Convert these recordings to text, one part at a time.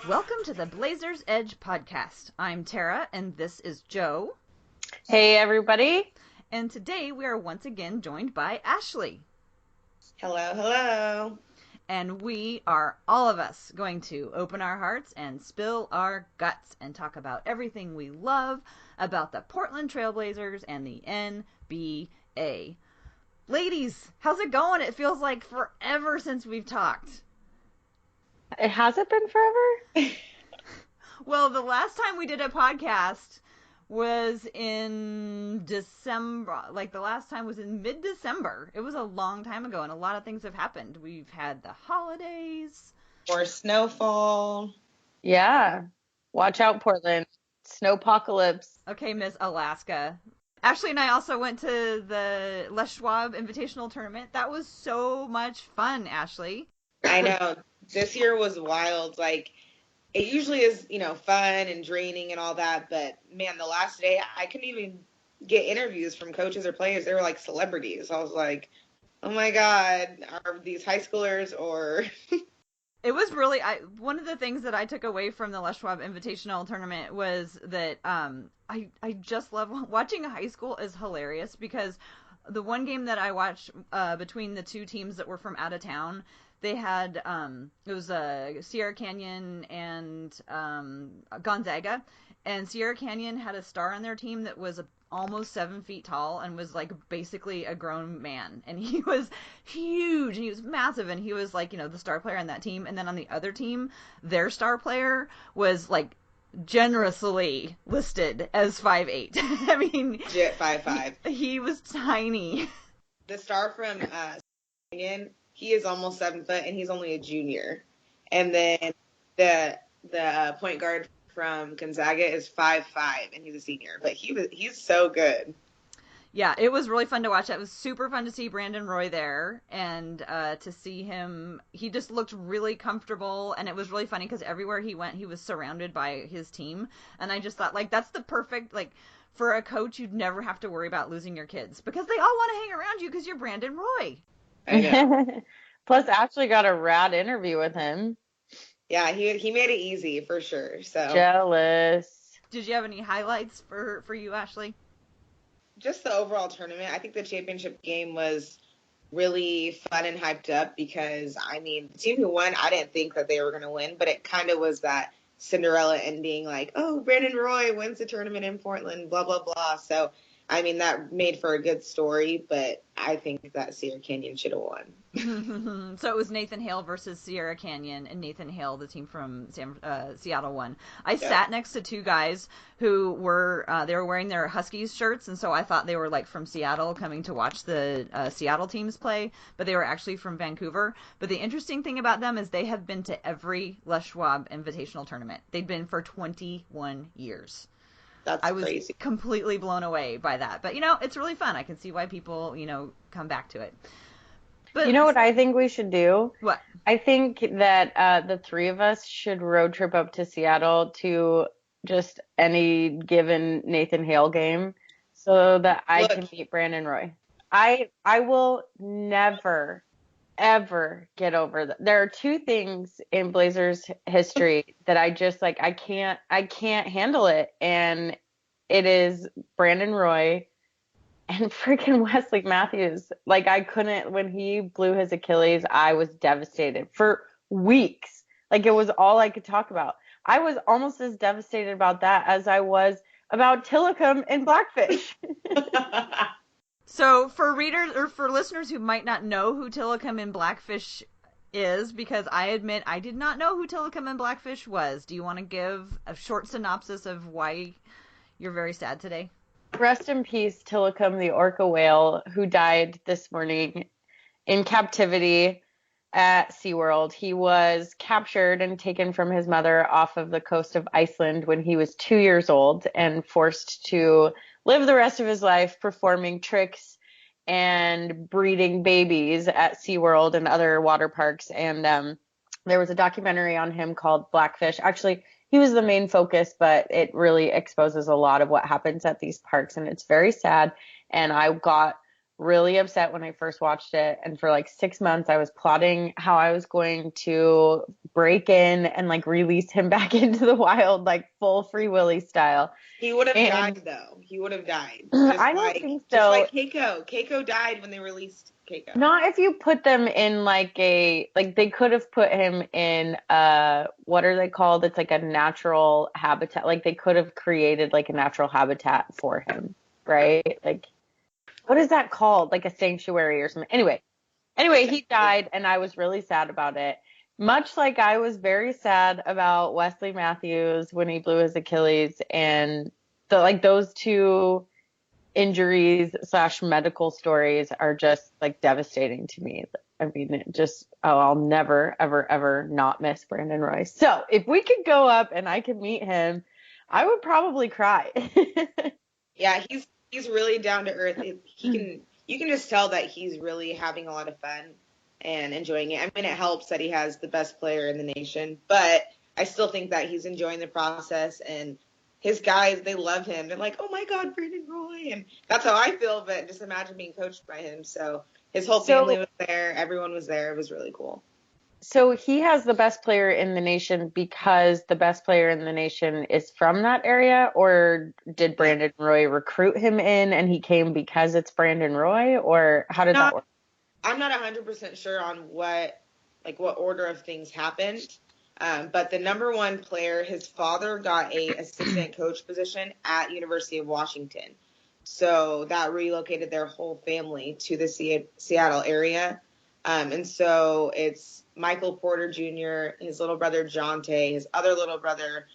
Welcome to the Blazers Edge podcast. I'm Tara, and this is Jo. Hey, everybody. And today we are once again joined by Ashley. Hello, hello. And we are, all of us, going to open our hearts and spill our guts and talk about everything we love about the Portland Trailblazers and the NBA. Ladies, how's it going? It feels like forever since we've talked. It hasn't been forever? Well, the last time we did a podcast was in December. Like, the last time was in mid-December. It was a long time ago, and a lot of things have happened. We've had the holidays. Or snowfall. Yeah. Watch out, Portland. Snowpocalypse. Okay, Miss Alaska. Ashley and I also went to the Les Schwab Invitational Tournament. That was so much fun, Ashley. I know. This year was wild. Like, it usually is, fun and draining and all that. But, man, the last day, I couldn't even get interviews from coaches or players. They were like celebrities. I was like, oh, my God, are these high schoolers or... It was really, one of the things that I took away from the Les Schwab Invitational Tournament was that I just love watching high school is hilarious because the one game that I watched between the two teams that were from out of town, they had, it was Sierra Canyon and Gonzaga, and Sierra Canyon had a star on their team that was almost 7 feet tall and was like basically a grown man, and he was huge and he was massive, and he was like, the star player on that team. And then on the other team, their star player was like generously listed as 5'8". I mean, legit 5'5". He was tiny. The star from Canyon, he is almost 7 foot and he's only a junior. And then the point guard from Gonzaga is 5'5", and he's a senior. But he's so good. Yeah, it was really fun to watch. It was super fun to see Brandon Roy there, and to see him, he just looked really comfortable, and it was really funny because everywhere he went, he was surrounded by his team, and I just thought, like, that's the perfect, like, for a coach, you'd never have to worry about losing your kids, because they all want to hang around you because you're Brandon Roy. I know. Plus, Ashley got a rad interview with him. Yeah, he made it easy for sure. So jealous. Did you have any highlights for you, Ashley? Just the overall tournament. I think the championship game was really fun and hyped up because, the team who won, I didn't think that they were going to win, but it kind of was that Cinderella ending, like, oh, Brandon Roy wins the tournament in Portland, blah, blah, blah. So, that made for a good story, but I think that Sierra Canyon should have won. So it was Nathan Hale versus Sierra Canyon, and Nathan Hale, the team from Seattle, won. I sat next to two guys who were they were wearing their Huskies shirts, and so I thought they were like from Seattle coming to watch the Seattle teams play, but they were actually from Vancouver. But the interesting thing about them is they have been to every Les Schwab Invitational Tournament. They've been for 21 years. I was crazy. Completely blown away by that. But, it's really fun. I can see why people, come back to it. But you know what I think we should do? What? I think that the three of us should road trip up to Seattle to just any given Nathan Hale game so that I can meet Brandon Roy. I will never, ever get over that. There are two things in Blazers history that I just like, I can't handle it. And it is Brandon Roy and freaking Wesley Matthews. Like, I couldn't, when he blew his Achilles, I was devastated for weeks. Like, it was all I could talk about. I was almost as devastated about that as I was about Tillicum and Blackfish. So for readers or for listeners who might not know who Tillicum and Blackfish is, because I admit I did not know who Tillicum and Blackfish was, do you want to give a short synopsis of why you're very sad today? Rest in peace, Tillicum, the orca whale, who died this morning in captivity at SeaWorld. He was captured and taken from his mother off of the coast of Iceland when he was 2 years old and forced to live the rest of his life performing tricks and breeding babies at SeaWorld and other water parks. And there was a documentary on him called Blackfish. Actually, he was the main focus, but it really exposes a lot of what happens at these parks, and it's very sad. And I got really upset when I first watched it. And for like 6 months, I was plotting how I was going to break in and like release him back into the wild, like full Free Willy style. He would have And died, though. He would have died. I don't think so. Just like Keiko. Keiko died when they released Keiko. Not if you put them in like they could have put him in what are they called? It's like a natural habitat. Like they could have created like a natural habitat for him, right? Like what is that called? Like a sanctuary or something. Anyway, he died and I was really sad about it. Much like I was very sad about Wesley Matthews when he blew his Achilles, and those two injuries / medical stories are just like devastating to me. I mean, I'll never, ever, ever not miss Brandon Roy. So if we could go up and I could meet him, I would probably cry. Yeah, he's really down to earth. You can just tell that he's really having a lot of fun and enjoying it. I mean, it helps that he has the best player in the nation, but I still think that he's enjoying the process, and his guys, they love him. They're like, oh my God, Brandon Roy. And that's how I feel, but just imagine being coached by him. So his whole family was there. Everyone was there. It was really cool. So he has the best player in the nation because the best player in the nation is from that area, or did Brandon Roy recruit him in and he came because it's Brandon Roy, or how did that work? I'm not 100% sure on what order of things happened. But the number one player, his father got a assistant coach position at University of Washington. So that relocated their whole family to the Seattle area. And so it's Michael Porter Jr., his little brother Jonte, his other little brother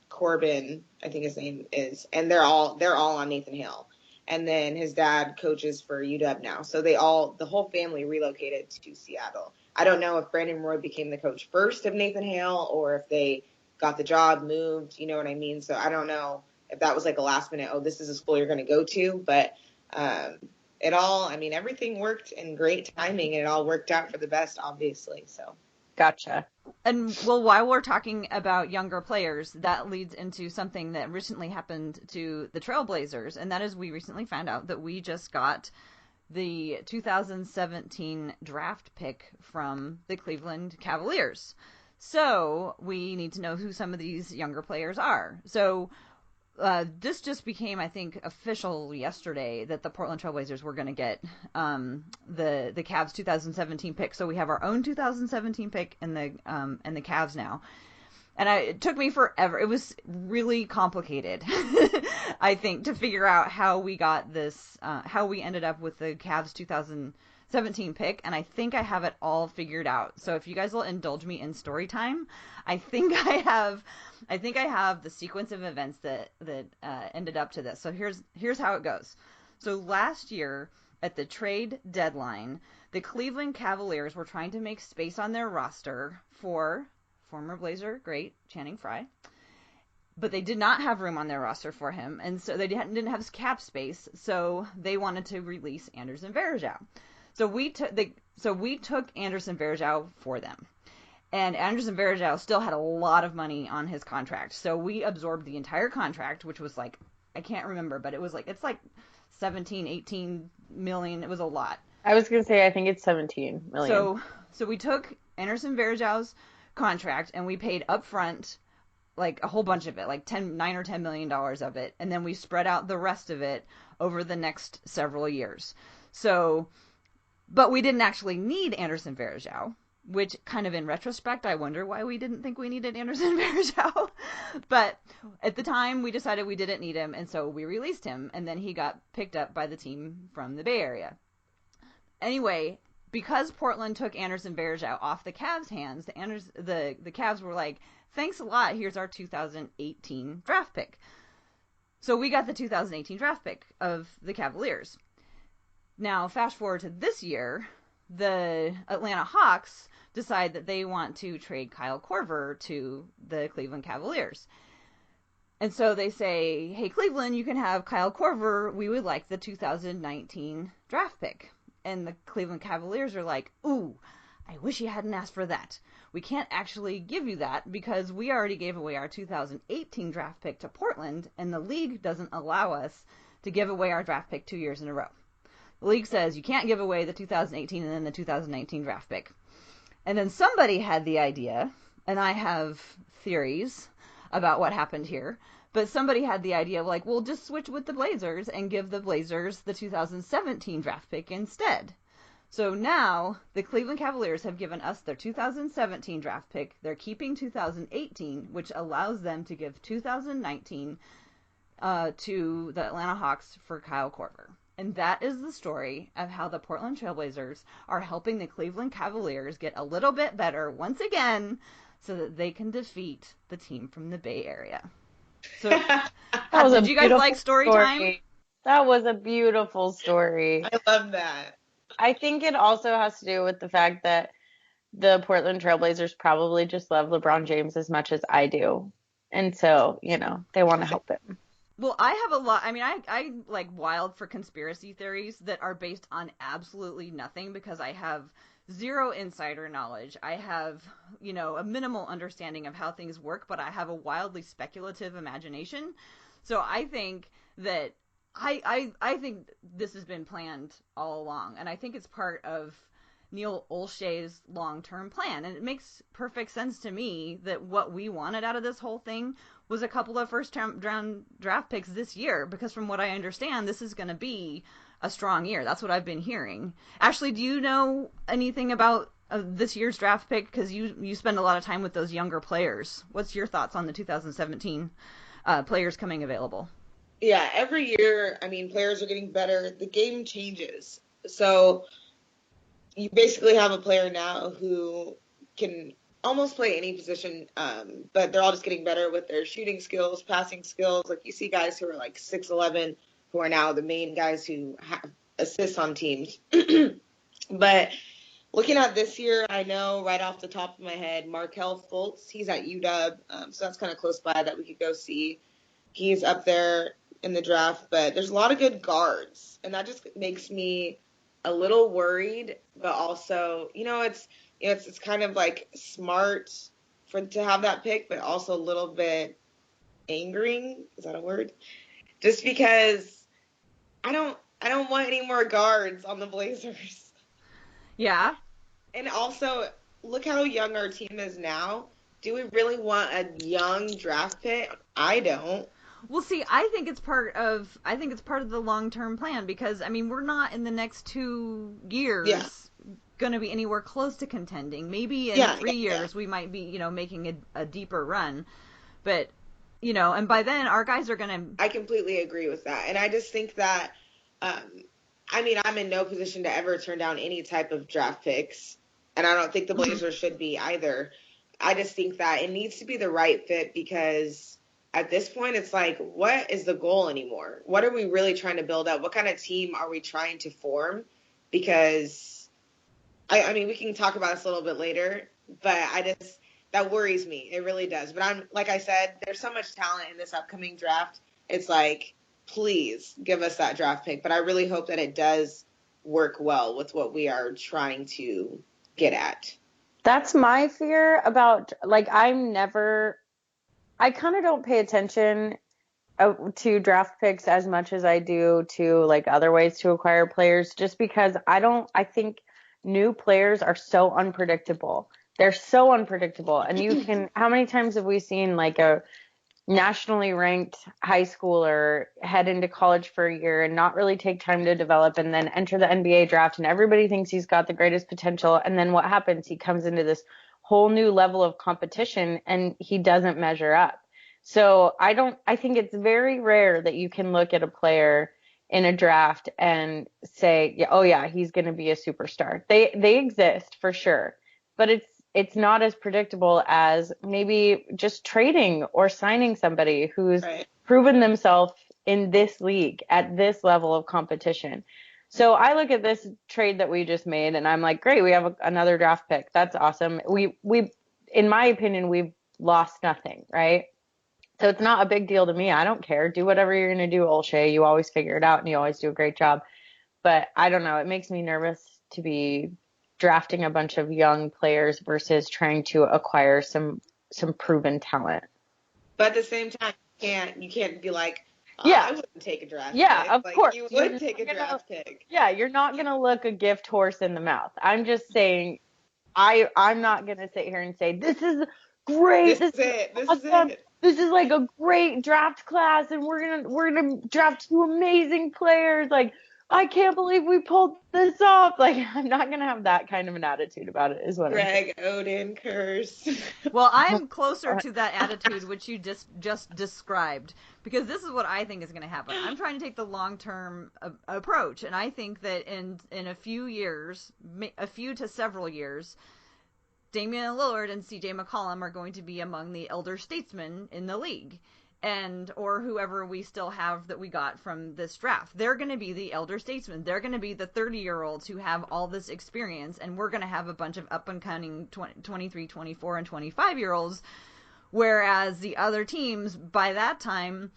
Corbin, I think his name is, and they're all on Nathan Hale. And then his dad coaches for UW now. So the whole family relocated to Seattle. I don't know if Brandon Roy became the coach first of Nathan Hale or if they got the job, moved, you know what I mean? So I don't know if that was like a last minute, oh, this is a school you're going to go to. But everything worked in great timing, and it all worked out for the best, obviously. So. Gotcha. And well, while we're talking about younger players, that leads into something that recently happened to the Trailblazers, and that is we recently found out that we just got the 2017 draft pick from the Cleveland Cavaliers. So we need to know who some of these younger players are. So this just became, I think, official yesterday that the Portland Trailblazers were going to get the Cavs 2017 pick. So we have our own 2017 pick and the Cavs now. And it took me forever. It was really complicated, I think, to figure out how we got this, how we ended up with the Cavs 2017 pick. And I think I have it all figured out. So if you guys will indulge me in story time, I think I have the sequence of events that ended up to this. So here's how it goes. So last year at the trade deadline, the Cleveland Cavaliers were trying to make space on their roster for former Blazer great Channing Frye, but they did not have room on their roster for him, and so they didn't have cap space, so they wanted to release Anderson Varejao. So we took Anderson Varejao for them, and Anderson Varejao still had a lot of money on his contract, so we absorbed the entire contract, which was like, I can't remember, but it's like 17, 18 million. It was a lot. I was gonna say I think it's 17 million. So we took Anderson Varejao's contract and we paid upfront like a whole bunch of it, like $9 or $10 million of it, and then we spread out the rest of it over the next several years. So, but we didn't actually need Anderson Varejao, which kind of in retrospect, I wonder why we didn't think we needed Anderson Varejao. But at the time, we decided we didn't need him, and so we released him, and then he got picked up by the team from the Bay Area. Anyway, because Portland took Anderson Varejao off the Cavs' hands, the Cavs were like, thanks a lot, here's our 2018 draft pick. So we got the 2018 draft pick of the Cavaliers. Now, fast forward to this year, the Atlanta Hawks decide that they want to trade Kyle Korver to the Cleveland Cavaliers. And so they say, hey, Cleveland, you can have Kyle Korver. We would like the 2019 draft pick. And the Cleveland Cavaliers are like, ooh, I wish you hadn't asked for that. We can't actually give you that because we already gave away our 2018 draft pick to Portland, and the league doesn't allow us to give away our draft pick 2 years in a row. The league says you can't give away the 2018 and then the 2019 draft pick. And then somebody had the idea, and I have theories about what happened here, but somebody had the idea of like, we'll just switch with the Blazers and give the Blazers the 2017 draft pick instead. So now the Cleveland Cavaliers have given us their 2017 draft pick. They're keeping 2018, which allows them to give 2019 to the Atlanta Hawks for Kyle Korver. And that is the story of how the Portland Trailblazers are helping the Cleveland Cavaliers get a little bit better once again so that they can defeat the team from the Bay Area. So, did you guys like story time? That was a beautiful story. I love that. I think it also has to do with the fact that the Portland Trailblazers probably just love LeBron James as much as I do. And so, they want to help him. Well, I have a lot. I mean, I like wild for conspiracy theories that are based on absolutely nothing because I have zero insider knowledge. I have, a minimal understanding of how things work, but I have a wildly speculative imagination. So I think that I think this has been planned all along, and I think it's part of Neil Olshey's long-term plan. And it makes perfect sense to me that what we wanted out of this whole thing was a couple of first-round draft picks this year, because from what I understand, this is going to be a strong year. That's what I've been hearing. Ashley, do you know anything about this year's draft pick? Because you spend a lot of time with those younger players. What's your thoughts on the 2017 players coming available? Yeah, every year, players are getting better. The game changes. So you basically have a player now who can almost play any position, but they're all just getting better with their shooting skills, passing skills. Like you see guys who are like 6'11", who are now the main guys who have assists on teams. But looking at this year, I know right off the top of my head, Markelle Fultz, he's at UW, so that's kind of close by that we could go see. He's up there in the draft, but there's a lot of good guards, and that just makes me a little worried, but also, it's kind of like smart to have that pick, but also a little bit angering. Is that a word? Just because I don't want any more guards on the Blazers. Yeah. And also, look how young our team is now. Do we really want a young draft pick? I don't. Well, see, I think it's part of the long-term plan because, we're not in the next 2 years going to be anywhere close to contending. Maybe in 3 years we might be, making a deeper run. But, and by then our guys are going to... I completely agree with that. And I just think that, I'm in no position to ever turn down any type of draft picks. And I don't think the Blazers should be either. I just think that it needs to be the right fit because... At this point, it's like, what is the goal anymore? What are we really trying to build up? What kind of team are we trying to form? Because, we can talk about this a little bit later, but that worries me. It really does. But like I said, there's so much talent in this upcoming draft. It's like, please give us that draft pick. But I really hope that it does work well with what we are trying to get at. That's my fear about, I kind of don't pay attention to draft picks as much as I do to other ways to acquire players, just because I think new players are so unpredictable. They're so unpredictable. And how many times have we seen a nationally ranked high schooler head into college for a year and not really take time to develop and then enter the NBA draft and everybody thinks he's got the greatest potential. And then what happens? He comes into this whole new level of competition and he doesn't measure up. So I think it's very rare that you can look at a player in a draft and say, oh yeah, he's going to be a superstar. They exist for sure, but it's not as predictable as maybe just trading or signing somebody who's proven themselves in this league at this level of competition. So I look at this trade that we just made and I'm like, great, we have another draft pick. That's awesome. We, in my opinion, we've lost nothing, right? So it's not a big deal to me. I don't care. Do whatever you're going to do, Olshey. You always figure it out and you always do a great job. But I don't know. It makes me nervous to be drafting a bunch of young players versus trying to acquire some proven talent. But at the same time, you can't be like, Yeah. I wouldn't take a draft Yeah, pick. of Like, course. you You're would take a draft pick. Yeah, you're not going to look a gift horse in the mouth. I'm just saying, I'm not going to sit here and say, this is great. This is it. This is awesome. it. This is like a great draft class, and we're gonna draft 2 amazing players. Like, I can't believe we pulled this off. Like, I'm not gonna have that kind of an attitude about it, is what I'm saying. Greg Oden curse. Well, I'm closer to that attitude which you just described, because this is what I think is going to happen. I'm trying to take the long-term approach, and I think that in a few years, a few to several years, Damian Lillard and CJ McCollum are going to be among the elder statesmen in the league. Or whoever we still have that we got from this draft. They're going to be the elder statesmen. They're going to be the 30-year-olds who have all this experience, and we're going to have a bunch of up-and-coming 23, 24, and 25-year-olds, whereas the other teams, by that time,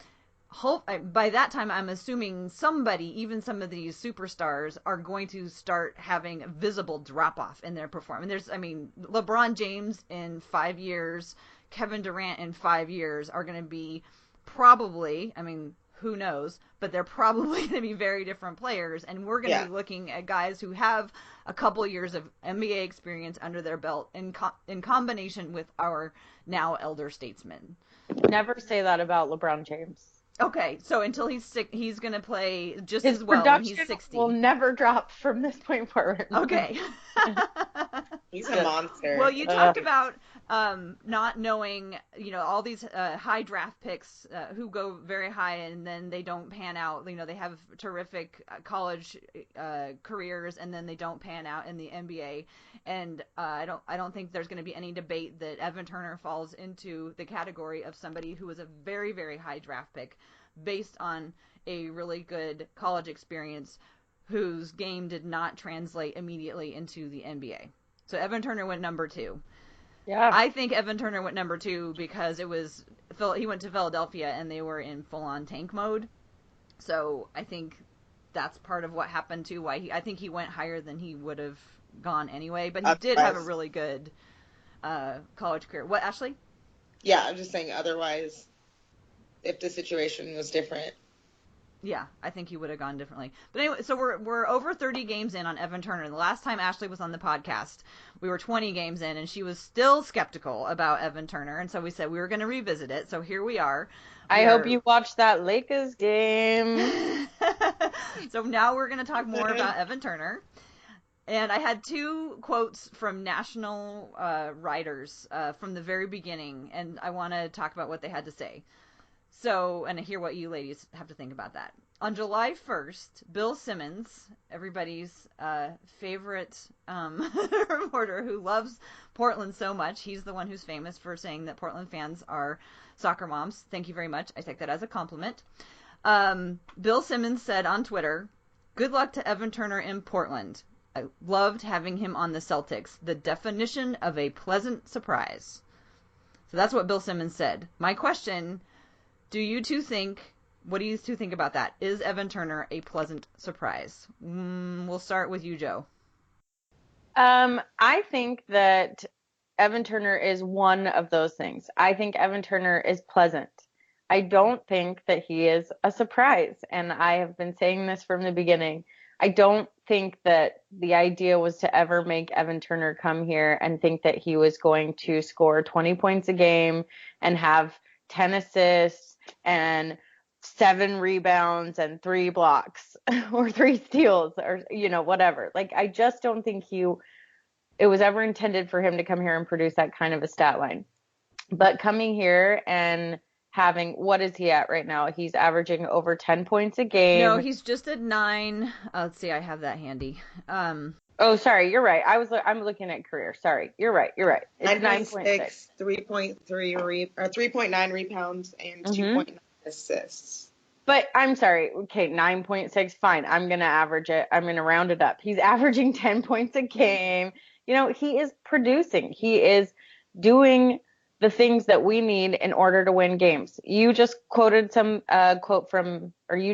I'm assuming somebody, even some of these superstars, are going to start having a visible drop-off in their performance. LeBron James in 5 years, Kevin Durant in 5 years are going to be probably, who knows, but they're probably going to be very different players, and we're going to be looking at guys who have a couple years of NBA experience under their belt in combination with our now elder statesmen. Never say that about LeBron James. Okay, so until he's sick, he's going to play just His as well when he's 60. Production will never drop from this point forward. Okay. He's a monster. Well, you talked about not knowing, all these high draft picks who go very high and then they don't pan out. They have terrific college careers and then they don't pan out in the NBA. And I don't think there's going to be any debate that Evan Turner falls into the category of somebody who was a very, very high draft pick based on a really good college experience whose game did not translate immediately into the NBA. So Evan Turner went number 2. Yeah. I think Evan Turner went number 2 because he went to Philadelphia and they were in full-on tank mode. So I think that's part of what happened too. I think he went higher than he would have gone anyway. But he did have a really good college career. What, Ashley? Yeah, I'm just saying otherwise, if the situation was different. Yeah, I think he would have gone differently. But anyway, so we're over 30 games in on Evan Turner. The last time Ashley was on the podcast, we were 20 games in, and she was still skeptical about Evan Turner. And so we said we were going to revisit it. So here we are. I hope you watched that Lakers game. So now we're going to talk more about Evan Turner. And I had 2 quotes from national writers from the very beginning, and I want to talk about what they had to say. So, and I hear what you ladies have to think about that. On July 1st, Bill Simmons, everybody's favorite reporter who loves Portland so much, he's the one who's famous for saying that Portland fans are soccer moms. Thank you very much. I take that as a compliment. Bill Simmons said on Twitter, "Good luck to Evan Turner in Portland. I loved having him on the Celtics. The definition of a pleasant surprise." So that's what Bill Simmons said. My question, what do you two think about that? Is Evan Turner a pleasant surprise? We'll start with you, Jo. I think that Evan Turner is one of those things. I think Evan Turner is pleasant. I don't think that he is a surprise. And I have been saying this from the beginning. I don't think that the idea was to ever make Evan Turner come here and think that he was going to score 20 points a game and have 10 assists and 7 rebounds and 3 blocks or 3 steals or, whatever. Like, I just don't think it was ever intended for him to come here and produce that kind of a stat line. But coming here and having, what is he at right now? He's averaging over 10 points a game. No, he's just at 9. Let's see, I have that handy. Oh, sorry, you're right. I'm looking at career. Sorry, you're right. It's 9.6, 3.9 rebounds and 2.9 assists. But I'm sorry. Okay, 9.6. Fine. I'm gonna average it. I'm gonna round it up. He's averaging 10 points a game. He is producing. He is doing the things that we need in order to win games. You just quoted you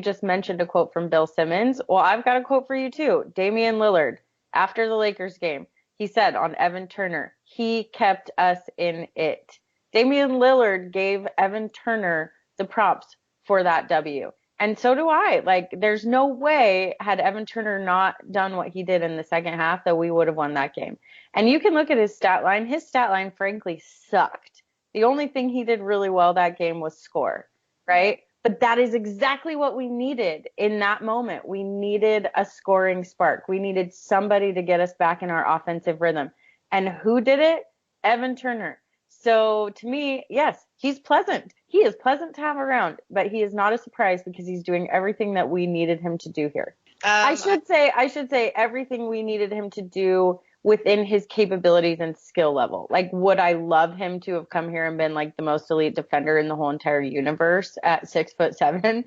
just mentioned a quote from Bill Simmons. Well, I've got a quote for you too. Damian Lillard, after the Lakers game, he said on Evan Turner, he kept us in it. Damian Lillard gave Evan Turner the props for that W. And so do I. Like, there's no way, had Evan Turner not done what he did in the second half, that we would have won that game. And you can look at his stat line. His stat line, frankly, sucked. The only thing he did really well that game was score, right? But that is exactly what we needed in that moment. We needed a scoring spark. We needed somebody to get us back in our offensive rhythm. And who did it? Evan Turner. So to me, yes, he's pleasant. He is pleasant to have around, but he is not a surprise because he's doing everything that we needed him to do here. I should say everything we needed him to do within his capabilities and skill level. Like, would I love him to have come here and been like the most elite defender in the whole entire universe at 6'7"?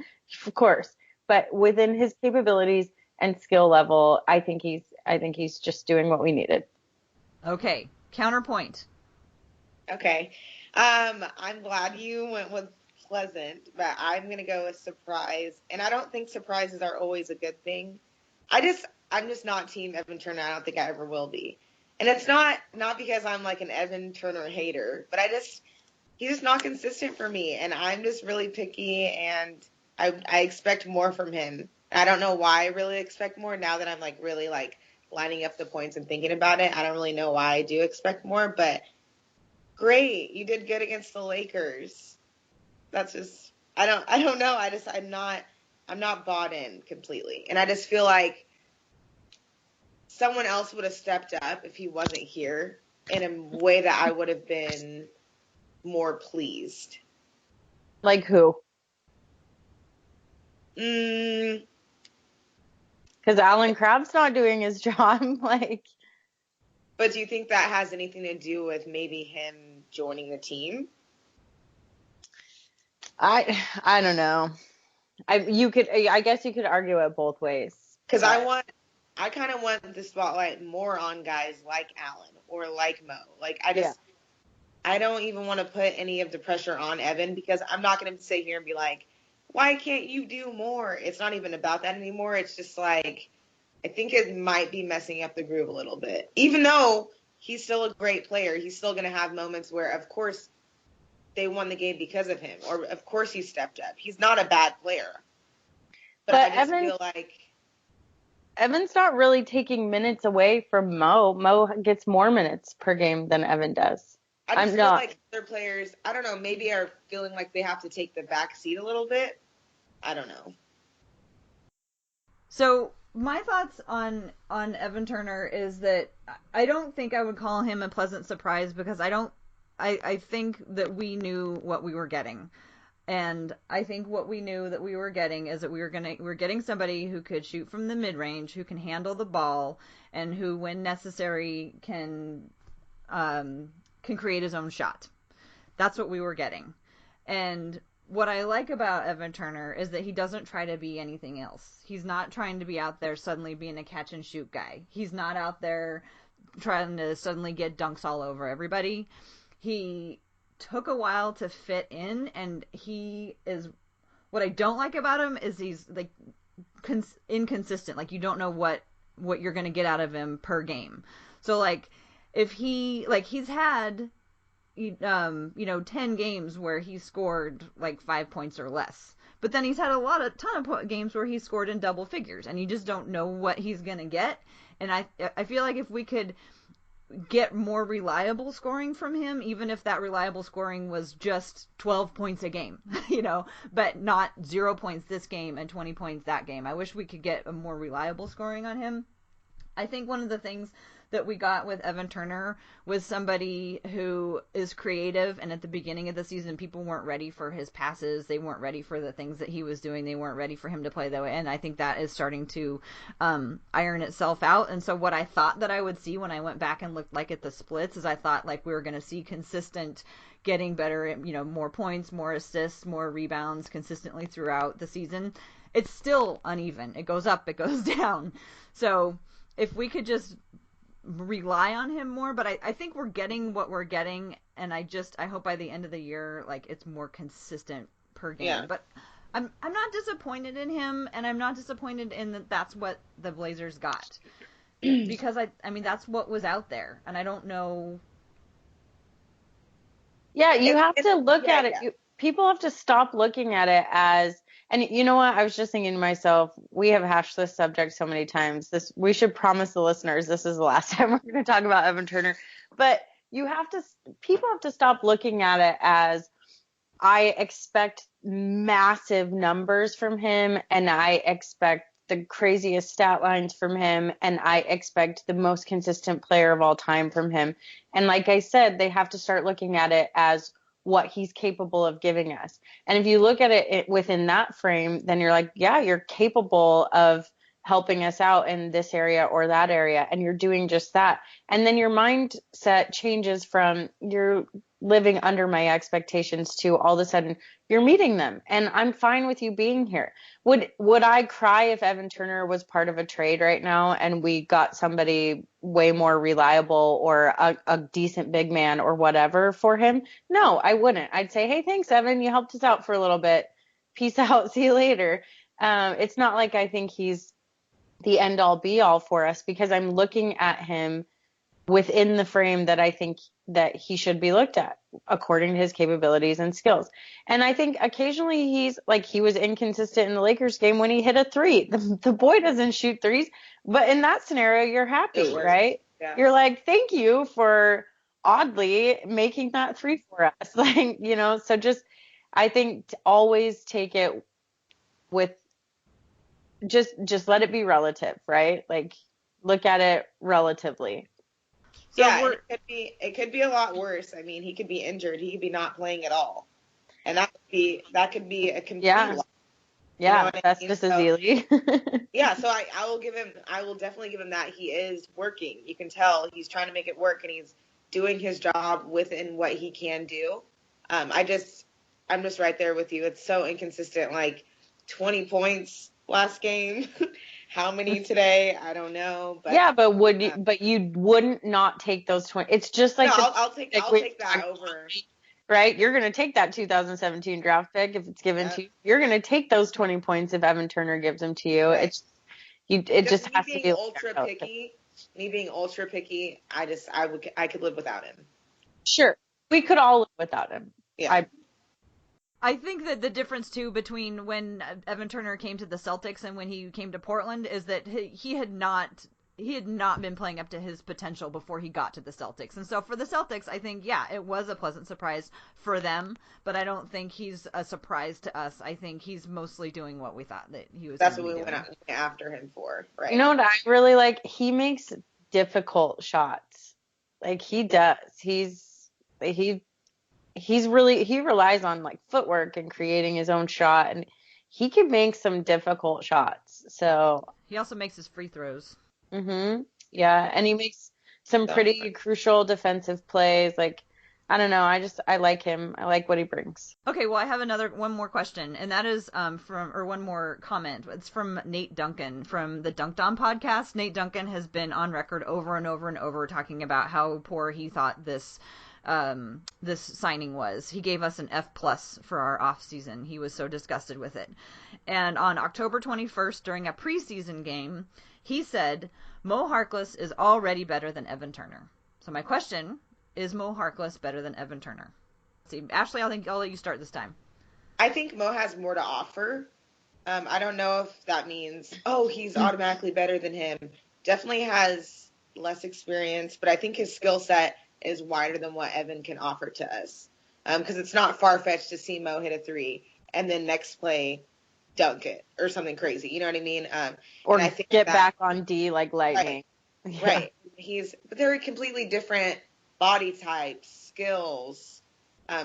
Of course. But within his capabilities and skill level, I think he's just doing what we needed. Okay. Counterpoint. Okay. I'm glad you went with pleasant, but I'm going to go with surprise. And I don't think surprises are always a good thing. I'm just not team Evan Turner. I don't think I ever will be. And it's not because I'm like an Evan Turner hater, but he's just not consistent for me. And I'm just really picky, and I expect more from him. I don't know why I really expect more now that I'm like really like lining up the points and thinking about it. I don't really know why I do expect more, but great. You did good against the Lakers. That's just, I don't know. I'm not bought in completely. And I just feel like someone else would have stepped up if he wasn't here in a way that I would have been more pleased. Like who? Because Alan Crabb's not doing his job. Like, but do you think that has anything to do with maybe him joining the team? I don't know. I guess you could argue it both ways. Because I kind of want the spotlight more on guys like Alan or like Mo. Like, I don't even want to put any of the pressure on Evan, because I'm not going to sit here and be like, why can't you do more? It's not even about that anymore. It's just like, I think it might be messing up the groove a little bit. Even though he's still a great player, he's still going to have moments where, of course, they won the game because of him, or of course he stepped up. He's not a bad player. But I just feel like Evan's not really taking minutes away from Mo. Mo gets more minutes per game than Evan does. I just feel like other players, I don't know, maybe are feeling like they have to take the back seat a little bit. I don't know. So my thoughts on Evan Turner is that I don't think I would call him a pleasant surprise, because I think that we knew what we were getting. And I think what we knew that we were getting is that we're getting somebody who could shoot from the mid-range, who can handle the ball, and who, when necessary, can create his own shot. That's what we were getting. And what I like about Evan Turner is that he doesn't try to be anything else. He's not trying to be out there suddenly being a catch and shoot guy. He's not out there trying to suddenly get dunks all over everybody. He took a while to fit in, and he is, what I don't like about him is he's like inconsistent. Like, you don't know what you're going to get out of him per game. So like, if he's had 10 games where he scored like 5 points or less, but then he's had a ton of games where he scored in double figures, and you just don't know what he's going to get. And I feel like if we could get more reliable scoring from him, even if that reliable scoring was just 12 points a game, but not 0 points this game and 20 points that game. I wish we could get a more reliable scoring on him. I think one of the things that we got with Evan Turner was somebody who is creative, and at the beginning of the season, people weren't ready for his passes. They weren't ready for the things that he was doing. They weren't ready for him to play that way, and I think that is starting to iron itself out. And so what I thought that I would see when I went back and looked like at the splits is I thought like we were going to see consistent getting better, more points, more assists, more rebounds consistently throughout the season. It's still uneven. It goes up, it goes down. So if we could just rely on him more, but I think we're getting what we're getting, and I hope by the end of the year, like, it's more consistent per game. Yeah. But I'm not disappointed in him, and I'm not disappointed in that that's what the Blazers got, because I mean that's what was out there, and I don't know. Yeah, you have to look at it. people have to stop looking at it as, and you know what? I was just thinking to myself, we have hashed this subject so many times. We should promise the listeners this is the last time we're going to talk about Evan Turner. But people have to stop looking at it as, I expect massive numbers from him, and I expect the craziest stat lines from him, and I expect the most consistent player of all time from him. And like I said, they have to start looking at it as what he's capable of giving us. And if you look at it within that frame, then you're like, yeah, you're capable of helping us out in this area or that area, and you're doing just that. And then your mindset changes from you're living under my expectations to all of a sudden you're meeting them, and I'm fine with you being here. Would I cry if Evan Turner was part of a trade right now and we got somebody way more reliable or a decent big man or whatever for him? No, I wouldn't. I'd say, hey, thanks, Evan. You helped us out for a little bit. Peace out. See you later. It's not like I think he's the end all be all for us, because I'm looking at him within the frame that I think that he should be looked at according to his capabilities and skills. And I think occasionally he was inconsistent in the Lakers game when he hit a three. The boy doesn't shoot threes, but in that scenario, you're happy, right? Yeah. You're like, thank you for oddly making that three for us. Like, so just, I think always take it with just let it be relative, right? Like, look at it relatively. So yeah, it could be a lot worse. I mean, he could be injured. He could be not playing at all, and that could be a complete loss. Yeah, Festus Ezeli. Yeah, so I will definitely give him that. He is working. You can tell he's trying to make it work, and he's doing his job within what he can do. I'm just right there with you. It's so inconsistent. Like 20 points last game. How many today? I don't know. But yeah, but you wouldn't not take those 20. It's just like I'll take that over. Right? You're going to take that 2017 draft pick if it's given to you. You're going to take those 20 points if Evan Turner gives them to you. Right. It just has to be ultra picky. Me being ultra picky, I could live without him. Sure. We could all live without him. Yeah. I think that the difference, too, between when Evan Turner came to the Celtics and when he came to Portland is that he had not been playing up to his potential before he got to the Celtics. And so for the Celtics, I think, yeah, it was a pleasant surprise for them, but I don't think he's a surprise to us. I think he's mostly doing what we thought that he was. That's what we went after him for, right? You know what I really like? He makes difficult shots. Like, he does. He relies on like footwork and creating his own shot, and he can make some difficult shots. So he also makes his free throws. Mm-hmm. Yeah, and he makes some pretty crucial defensive plays. Like, I don't know, I like him. I like what he brings. Okay, well, I have one more question, and that is one more comment. It's from Nate Duncan from the Dunked On podcast. Nate Duncan has been on record over and over and over talking about how poor he thought this signing was. He gave us an F+ for our off season. He was so disgusted with it. And on October 21st, during a preseason game, he said, Mo Harkless is already better than Evan Turner. So my question is, Mo Harkless better than Evan Turner? See, Ashley, I'll let you start this time. I think Mo has more to offer. I don't know if that means, he's automatically better than him. Definitely has less experience, but I think his skill set is wider than what Evan can offer to us. Because it's not far-fetched to see Mo hit a three and then next play dunk it or something crazy. You know what I mean? Or I think get back on D like lightning. Right. Yeah. Right. But they're completely different body types, skills.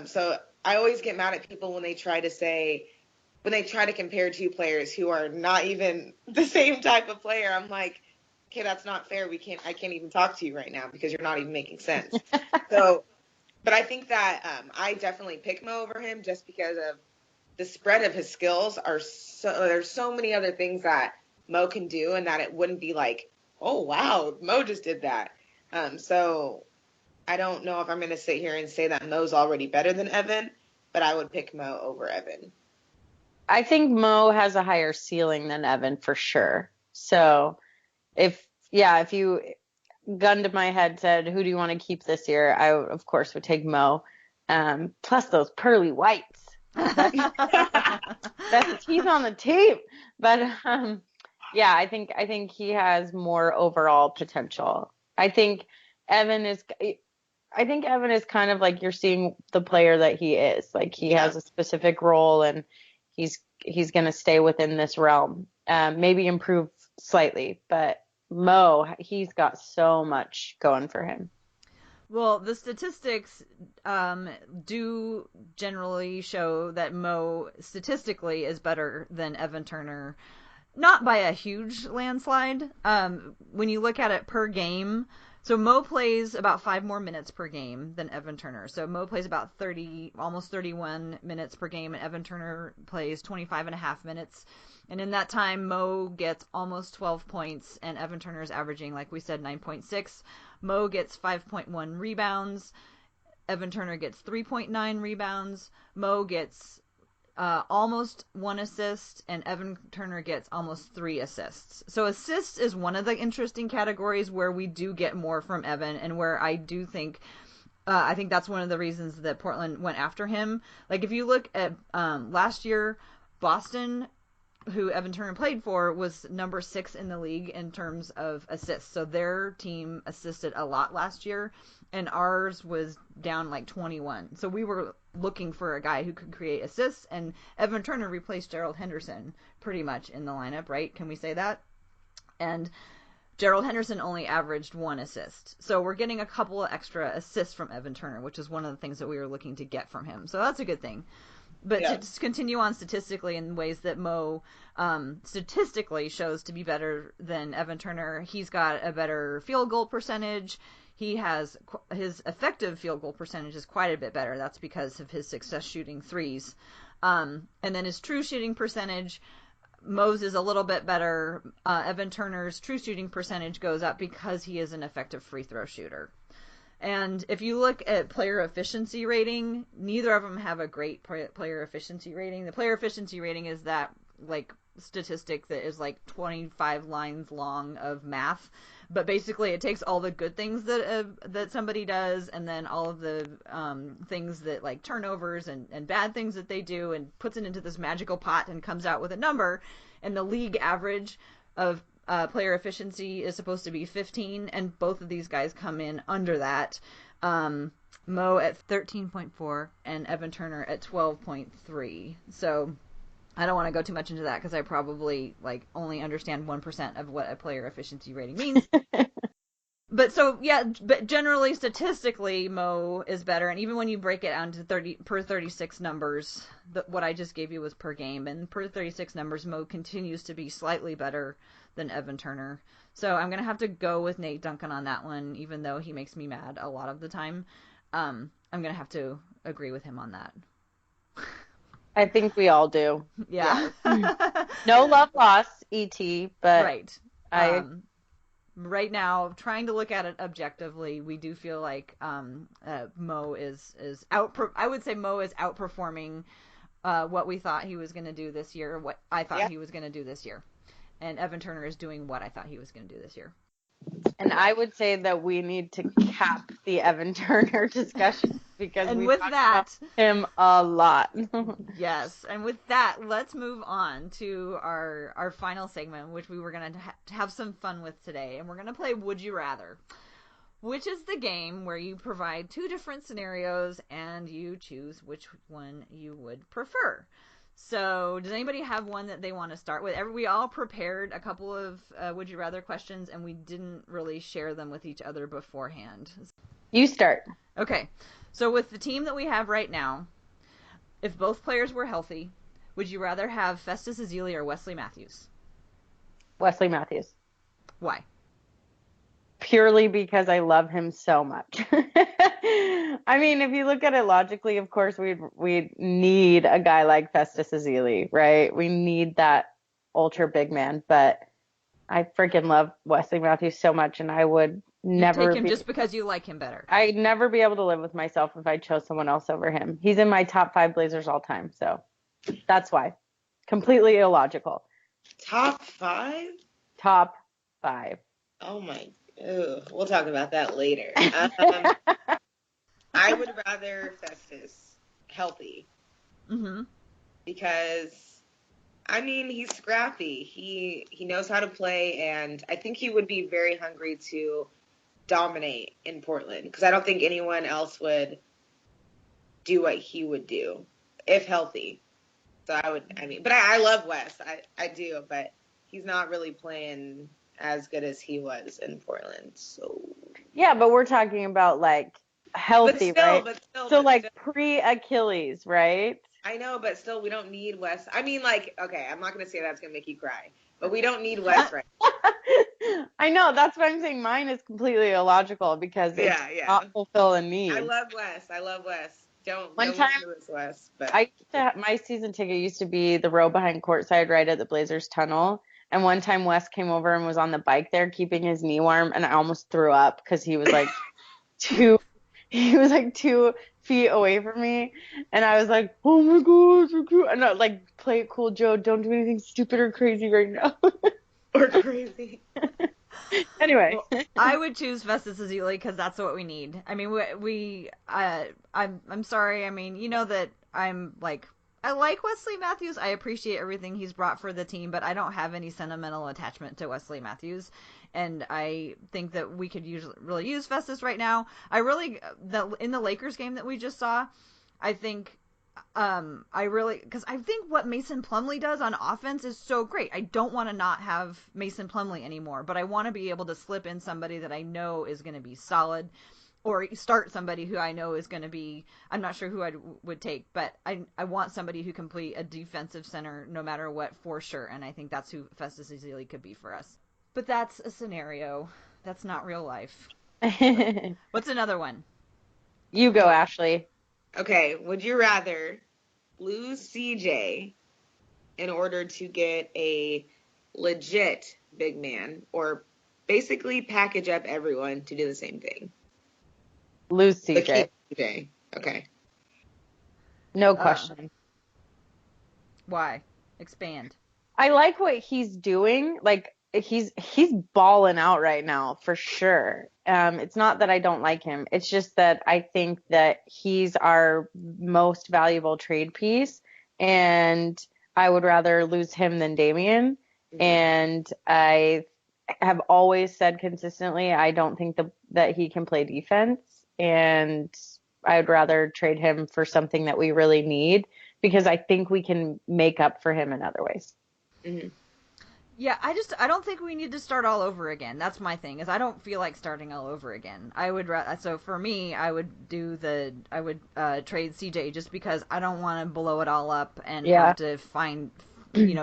So I always get mad at people when they try to compare two players who are not even the same type of player. I'm like, okay, that's not fair. I can't even talk to you right now because you're not even making sense. But I think that I definitely pick Mo over him just because of the spread of his skills there's so many other things that Mo can do, and that it wouldn't be like, oh wow, Mo just did that. So I don't know if I'm going to sit here and say that Mo's already better than Evan, but I would pick Mo over Evan. I think Mo has a higher ceiling than Evan for sure. So if you gun to my head said, who do you want to keep this year? I, of course, would take Mo. Plus those pearly whites. Best teeth on the tape. But yeah, I think he has more overall potential. I think Evan is kind of like you're seeing the player that he is. Like he has a specific role and he's going to stay within this realm. Maybe improve slightly, but Mo, he's got so much going for him. Well, the statistics do generally show that Mo statistically is better than Evan Turner. Not by a huge landslide. When you look at it per game, so Mo plays about 5 more minutes per game than Evan Turner. So Mo plays about almost 31 minutes per game, and Evan Turner plays 25 and a half minutes. And in that time, Mo gets almost 12 points, and Evan Turner is averaging, like we said, 9.6. Mo gets 5.1 rebounds. Evan Turner gets 3.9 rebounds. Mo gets almost 1 assist, and Evan Turner gets almost 3 assists. So assists is one of the interesting categories where we do get more from Evan, and where I do think I think that's one of the reasons that Portland went after him. Like if you look at last year, Boston, who Evan Turner played for, was number 6 in the league in terms of assists. So their team assisted a lot last year, and ours was down like 21. So we were looking for a guy who could create assists, and Evan Turner replaced Gerald Henderson pretty much in the lineup, right? Can we say that? And Gerald Henderson only averaged 1 assist. So we're getting a couple of extra assists from Evan Turner, which is one of the things that we were looking to get from him. So that's a good thing. But to just continue on statistically in ways that Mo statistically shows to be better than Evan Turner, he's got a better field goal percentage. He has his effective field goal percentage is quite a bit better. That's because of his success shooting threes. And then his true shooting percentage, Mo's is a little bit better. Evan Turner's true shooting percentage goes up because he is an effective free throw shooter. And if you look at player efficiency rating, neither of them have a great player efficiency rating. The player efficiency rating is that like statistic that is like 25 lines long of math, but basically it takes all the good things that somebody does, and then all of the things that like turnovers and bad things that they do, and puts it into this magical pot and comes out with a number. And the league average of player efficiency is supposed to be 15, and both of these guys come in under that. Mo at 13.4 and Evan Turner at 12.3. So I don't want to go too much into that because I probably like only understand 1% of what a player efficiency rating means. But generally statistically Mo is better, and even when you break it down to 36 numbers, what I just gave you was per game, and per 36 numbers Mo continues to be slightly better than Evan Turner. So I'm going to have to go with Nate Duncan on that one, even though he makes me mad a lot of the time. I'm going to have to agree with him on that. I think we all do. Yeah. No love lost, ET, but right. Right now, trying to look at it objectively, we do feel like Mo is I would say Mo is outperforming what we thought he was going to do this year, what I thought he was going to do this year. And Evan Turner is doing what I thought he was going to do this year. And I would say that we need to cap the Evan Turner discussion because we talked about him a lot. Yes, and with that, let's move on to our final segment, which we were going to have some fun with today. And we're going to play Would You Rather, which is the game where you provide 2 different scenarios and you choose which one you would prefer. So does anybody have one that they want to start with? We all prepared a couple of Would You Rather questions, and we didn't really share them with each other beforehand. You start. Okay. So with the team that we have right now, if both players were healthy, would you rather have Festus Ezeli or Wesley Matthews? Wesley Matthews. Why? Purely because I love him so much. I mean, if you look at it logically, of course, we'd need a guy like Festus Ezeli, right? We need that ultra big man, but I freaking love Wesley Matthews so much, and I would never take him just because you like him better. I'd never be able to live with myself if I chose someone else over him. He's in my top 5 Blazers all time, so that's why. Completely illogical. Top 5? Top 5. Oh my. Ew, we'll talk about that later. I would rather Festus healthy. Mm-hmm. Because, I mean, he's scrappy. He knows how to play, and I think he would be very hungry to dominate in Portland. Because I don't think anyone else would do what he would do if healthy. So but I love Wes. I do, but he's not really playing as good as he was in Portland. So Yeah, but we're talking about like healthy, right? So like pre-Achilles, right? I know, but still, we don't need Wes. I mean, like, okay, I'm not gonna say that's gonna make you cry, but we don't need Wes right now. I know, that's why I'm saying mine is completely illogical because it does not fulfill a need. I love Wes. Don't One listen time, to this, Wes. But my season ticket used to be the row behind courtside right at the Blazers tunnel. And one time Wes came over and was on the bike there keeping his knee warm, and I almost threw up because he was like two 2 feet away from me, and I was like, oh my gosh, so cute. And I like, play it cool, Joe. Don't do anything stupid or crazy right now. or crazy. Anyway, well, I would choose Festus Ezeli because that's what we need. I mean, I'm sorry. I mean, you know that I like Wesley Matthews. I appreciate everything he's brought for the team, but I don't have any sentimental attachment to Wesley Matthews. And I think that we could really use Festus right now. In the Lakers game that we just saw, I think, because I think what Mason Plumlee does on offense is so great. I don't want to not have Mason Plumlee anymore, but I want to be able to slip in somebody that I know is going to be solid, or start somebody who I know is going to be, I'm not sure who I would take, but I want somebody who can play a defensive center no matter what for sure, and I think that's who Festus Ezeli could be for us. But that's a scenario. That's not real life. What's another one? You go, Ashley. Okay, would you rather lose CJ in order to get a legit big man, or basically package up everyone to do the same thing? Lose CJ. CJ. Okay. No question. Why? Expand. I like what he's doing. Like, he's balling out right now for sure. It's not that I don't like him. It's just that I think that he's our most valuable trade piece, and I would rather lose him than Damian. Mm-hmm. And I have always said consistently, I don't think that he can play defense, and I'd rather trade him for something that we really need, because I think we can make up for him in other ways. Mm-hmm. Yeah, I don't think we need to start all over again. That's my thing, is I don't feel like starting all over again. So for me, I would trade CJ just because I don't want to blow it all up and have to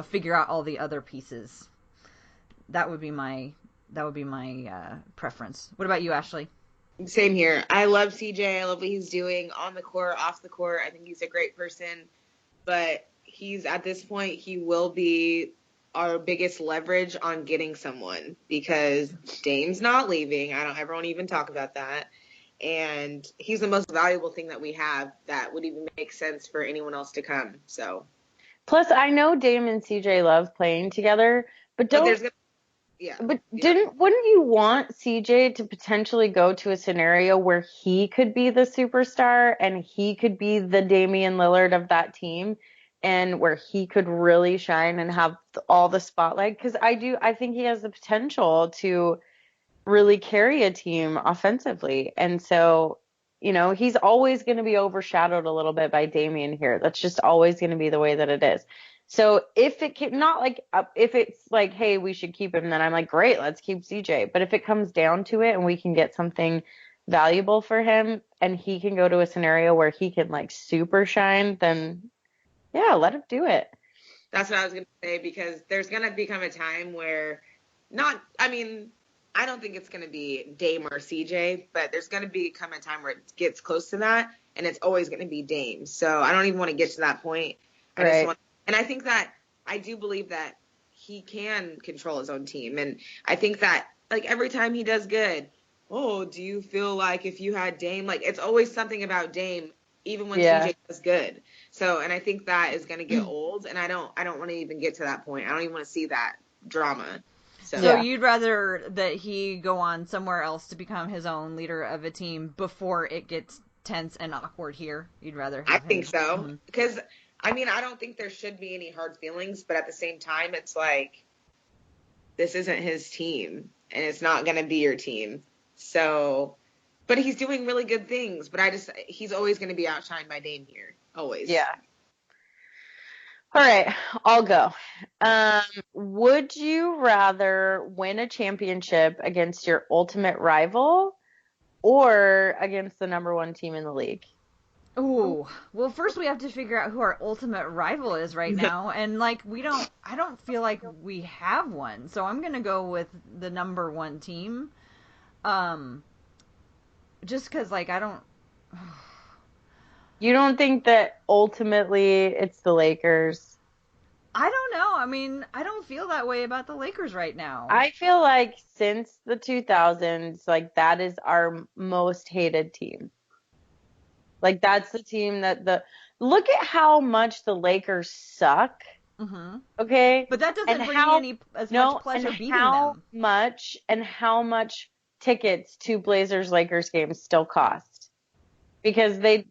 figure out all the other pieces. That would be my preference. What about you, Ashley? Same here. I love CJ. I love what he's doing on the court, off the court. I think he's a great person, but at this point, he will be our biggest leverage on getting someone, because Dame's not leaving. I don't ever want to even talk about that. And he's the most valuable thing that we have that would even make sense for anyone else to come. So, plus I know Dame and CJ love playing together, but wouldn't you want CJ to potentially go to a scenario where he could be the superstar and he could be the Damian Lillard of that team, and where he could really shine and have all the spotlight? Because I think he has the potential to really carry a team offensively. And so, he's always going to be overshadowed a little bit by Damian here. That's just always going to be the way that it is. So if it's like, hey, we should keep him, then I'm like, great, let's keep CJ. But if it comes down to it and we can get something valuable for him and he can go to a scenario where he can like super shine, then yeah, let him do it. That's what I was going to say, because there's going to become a time where I don't think it's going to be Dame or CJ, but there's going to become a time where it gets close to that, and it's always going to be Dame. So I don't even want to get to that point. And I think that I do believe that he can control his own team. And I think that, like, every time he does good, do you feel like if you had Dame, like, it's always something about Dame, even when CJ does good. So, and I think that is going to get old, and I don't want to even get to that point. I don't even want to see that drama. So you'd rather that he go on somewhere else to become his own leader of a team before it gets tense and awkward here? You'd rather have think so. Because I mean, I don't think there should be any hard feelings, but at the same time, it's like, this isn't his team, and it's not going to be your team. So, but he's doing really good things, but he's always going to be outshined by Dame here. Always. Yeah. All right, I'll go. Would you rather win a championship against your ultimate rival or against the number one team in the league? Ooh, well, first we have to figure out who our ultimate rival is right now, and like I don't feel like we have one, so I'm gonna go with the number one team, just because like I don't. You don't think that ultimately it's the Lakers? I don't know. I mean, I don't feel that way about the Lakers right now. I feel like since the 2000s, like that is our most hated team. Like that's the team that look at how much the Lakers suck. Mm-hmm. Okay, but that doesn't bring me much pleasure beating them. How much tickets to Blazers Lakers games still cost? Because they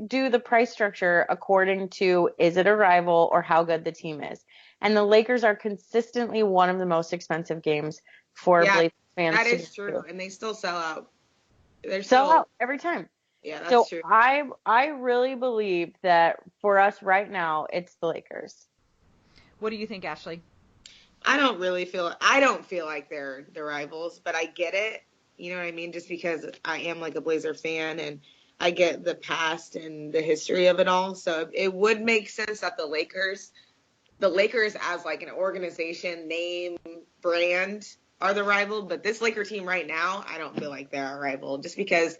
do the price structure according to is it a rival or how good the team is. And the Lakers are consistently one of the most expensive games for Blazers fans. That is true, and they still sell out. They sell out every time. Yeah, that's true. I really believe that for us right now, it's the Lakers. What do you think, Ashley? I don't feel like they're the rivals, but I get it. You know what I mean? Just because I am like a Blazer fan and I get the past and the history of it all. So it would make sense that the Lakers as like an organization, name, brand are the rival. But this Laker team right now, I don't feel like they're our rival just because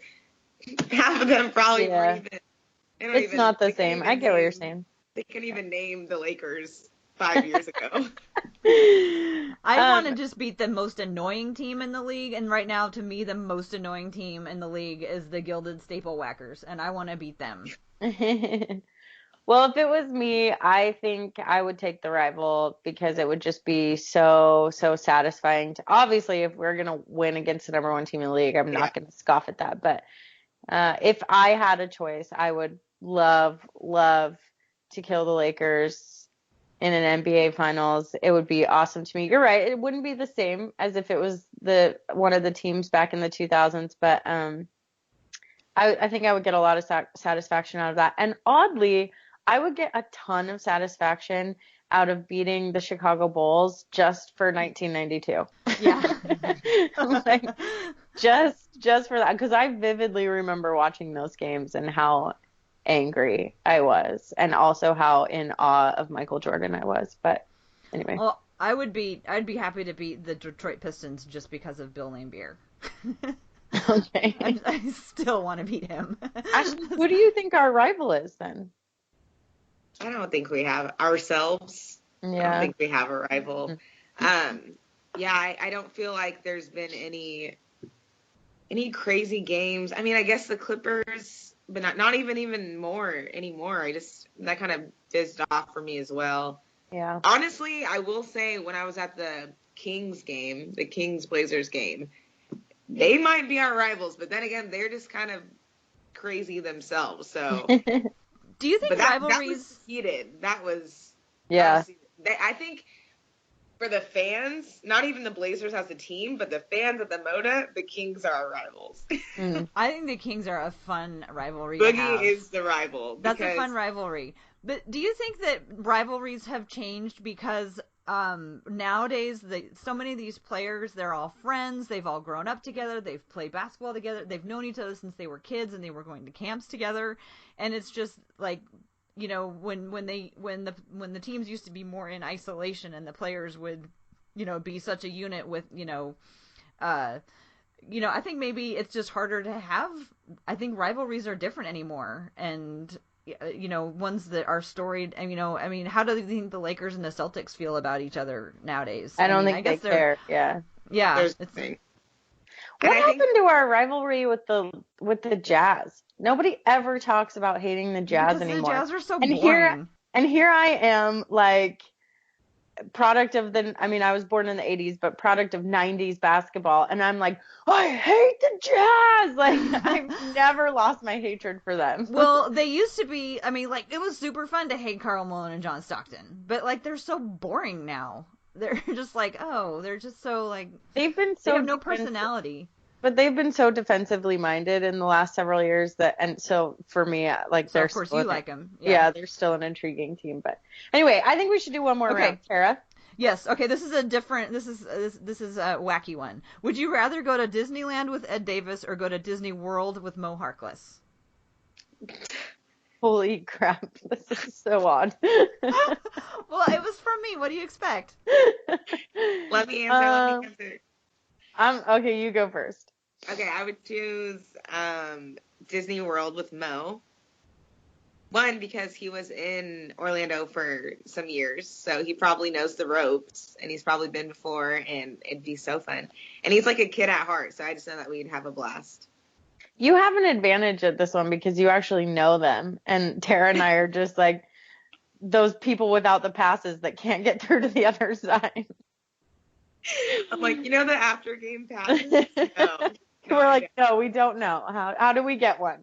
half of them probably weren't even. It's not the same. I get what you're saying. They couldn't even name the Lakers 5 years ago. I want to just beat the most annoying team in the league, and right now, to me, the most annoying team in the league is the Gilded Staple Whackers, and I want to beat them. Well, if it was me, I think I would take the rival because it would just be so satisfying. Obviously, if we're going to win against the number one team in the league, I'm not going to scoff at that. But if I had a choice, I would love to kill the Lakers in an NBA Finals. It would be awesome to me. You're right. It wouldn't be the same as if it was one of the teams back in the 2000s. But I think I would get a lot of satisfaction out of that. And oddly, I would get a ton of satisfaction out of beating the Chicago Bulls just for 1992. Yeah. Like, just for that, because I vividly remember watching those games and how angry I was, and also how in awe of Michael Jordan I was. But anyway. Well, I'd be happy to beat the Detroit Pistons just because of Bill Laimbeer. Okay. I still want to beat him. Ashley, who do you think our rival is then? I don't think we have ourselves. Yeah. I don't think we have a rival. I don't feel like there's been any crazy games. I mean, I guess the Clippers, but not even more anymore. That kind of fizzed off for me as well. Yeah. Honestly, I will say when I was at the Kings game, the Kings Blazers game, they might be our rivals, but then again, they're just kind of crazy themselves. So, do you think rivalries? That was heated. That was I think for the fans, not even the Blazers as a team, but the fans at the Moda, the Kings are our rivals. I think the Kings are a fun rivalry. Boogie is the rival. That's a fun rivalry. But do you think that rivalries have changed because nowadays so many of these players, they're all friends, they've all grown up together, they've played basketball together, they've known each other since they were kids and they were going to camps together, and it's just like, you know, when the teams used to be more in isolation and the players would, you know, be such a unit with, I think maybe it's just harder to have. I think rivalries are different anymore, and ones that are storied. And I mean, how do you think the Lakers and the Celtics feel about each other nowadays? I don't think they care. Yeah. What happened to our rivalry with the Jazz? Nobody ever talks about hating the Jazz anymore. The Jazz are so boring. And here I am, like, product of I was born in the 80s, but product of 90s basketball. And I'm like, I hate the Jazz. Like, I've never lost my hatred for them. Well, they used to be, I mean, like, it was super fun to hate Karl Malone and John Stockton. But, like, they're so boring now. They're just like, they're just so, like, they have no personality. But they've been so defensively minded in the last several years and so for me, like, so of course you like them. Yeah, they're still an intriguing team. But anyway, I think we should do one more round. Tara? Yes. Okay. This is a wacky one. Would you rather go to Disneyland with Ed Davis or go to Disney World with Mo Harkless? Holy crap! This is so odd. Well, it was from me. What do you expect? Let me answer. Okay. You go first. Okay, I would choose Disney World with Mo. One, because he was in Orlando for some years, so he probably knows the ropes, and he's probably been before, and it'd be so fun. And he's like a kid at heart, so I just know that we'd have a blast. You have an advantage at this one because you actually know them, and Tara and I are just like those people without the passes that can't get through to the other side. I'm like, the after game passes? No. We're like, no, we don't know. How do we get one?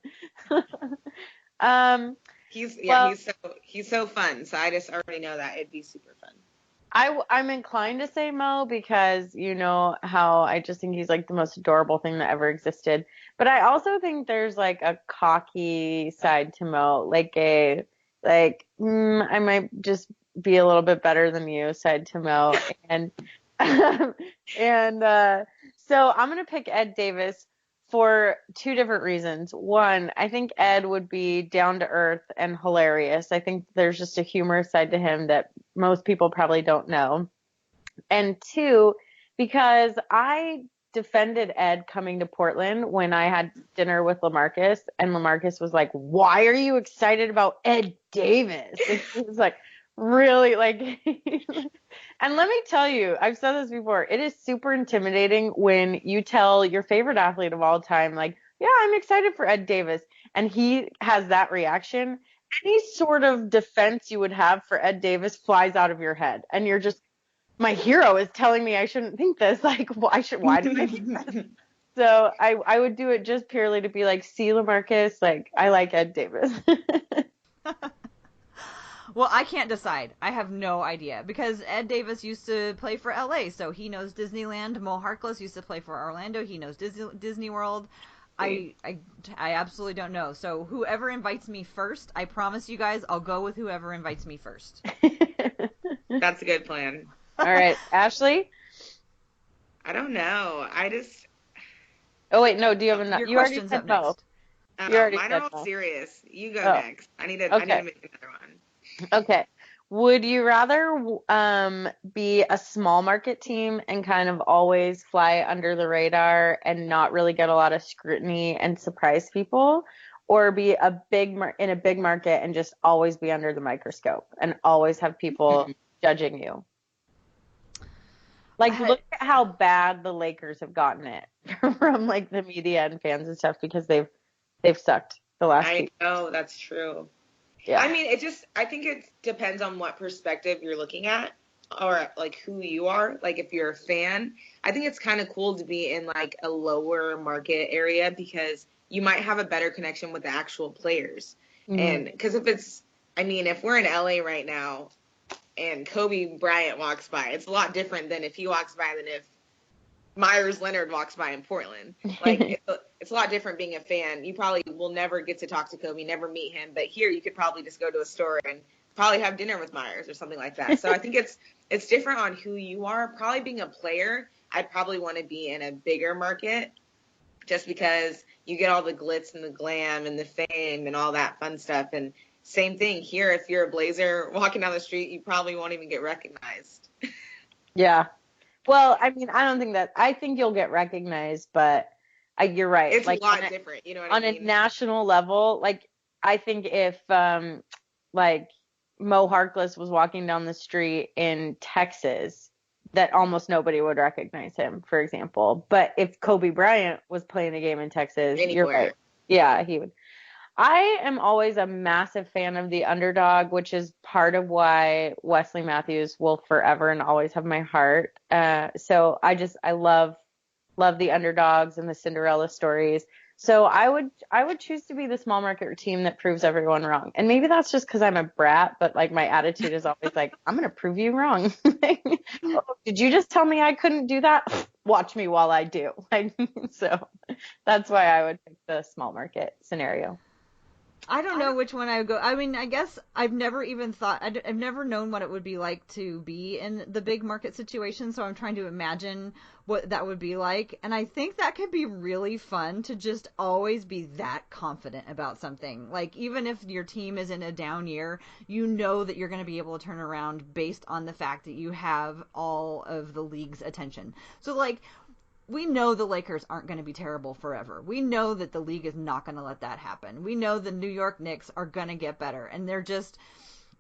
He's so fun. So I just already know that it'd be super fun. I'm inclined to say Mo because you know how I just think he's like the most adorable thing that ever existed. But I also think there's like a cocky side to Mo, I might just be a little bit better than you side to Mo, and so I'm going to pick Ed Davis for two different reasons. One, I think Ed would be down to earth and hilarious. I think there's just a humorous side to him that most people probably don't know. And two, because I defended Ed coming to Portland when I had dinner with LaMarcus, and LaMarcus was like, why are you excited about Ed Davis? And he was like, really, like, and let me tell you, I've said this before, it is super intimidating when you tell your favorite athlete of all time, like, yeah, I'm excited for Ed Davis, and he has that reaction. Any sort of defense you would have for Ed Davis flies out of your head, and you're just, my hero is telling me I shouldn't think this, like, why did I think this? So I would do it just purely to be like, see, LaMarcus, like, I like Ed Davis. Well, I can't decide. I have no idea because Ed Davis used to play for LA, so he knows Disneyland. Mo Harkless used to play for Orlando. He knows Disney World. I absolutely don't know. So whoever invites me first, I promise you guys, I'll go with whoever invites me first. That's a good plan. All right, Ashley? I don't know. Oh, wait, no, do you have enough? You already said no. Mine are all serious. You go next. I need to make another one. Okay. Would you rather be a small market team and kind of always fly under the radar and not really get a lot of scrutiny and surprise people, or be in a big market and just always be under the microscope and always have people judging you? Like, look at how bad the Lakers have gotten it from like the media and fans and stuff because they've sucked the last I know, that's true. Yeah. I mean, I think it depends on what perspective you're looking at or like who you are. Like if you're a fan, I think it's kind of cool to be in like a lower market area because you might have a better connection with the actual players. Mm-hmm. And because if we're in LA right now and Kobe Bryant walks by, it's a lot different than if he walks by than if Myers Leonard walks by in Portland. Like it's a lot different being a fan. You probably will never get to talk to Kobe, never meet him, but here you could probably just go to a store and probably have dinner with Myers or something like that. So I think it's different on who you are. Probably being a player, I'd probably want to be in a bigger market just because you get all the glitz and the glam and the fame and all that fun stuff. And same thing here, if you're a Blazer walking down the street, you probably won't even get recognized. Yeah. Well, I mean, I think you'll get recognized, but you're right. It's like, a lot different, you know what I mean? On a national level, like, I think if, like, Mo Harkless was walking down the street in Texas, that almost nobody would recognize him, for example. But if Kobe Bryant was playing a game in Texas, anywhere. You're right. Yeah, he would. I am always a massive fan of the underdog, which is part of why Wesley Matthews will forever and always have my heart. So I love the underdogs and the Cinderella stories. So I would choose to be the small market team that proves everyone wrong. And maybe that's just because I'm a brat, but like my attitude is always like, I'm gonna prove you wrong. Oh, did you just tell me I couldn't do that? Watch me while I do. So that's why I would pick the small market scenario. I don't know which one I would go. I mean, I guess I've never even thought, I've never known what it would be like to be in the big market situation, so I'm trying to imagine what that would be like. And I think that could be really fun to just always be that confident about something. Like, even if your team is in a down year, you know that you're going to be able to turn around based on the fact that you have all of the league's attention. So, like, we know the Lakers aren't going to be terrible forever. We know that the league is not going to let that happen. We know the New York Knicks are going to get better. And they're just,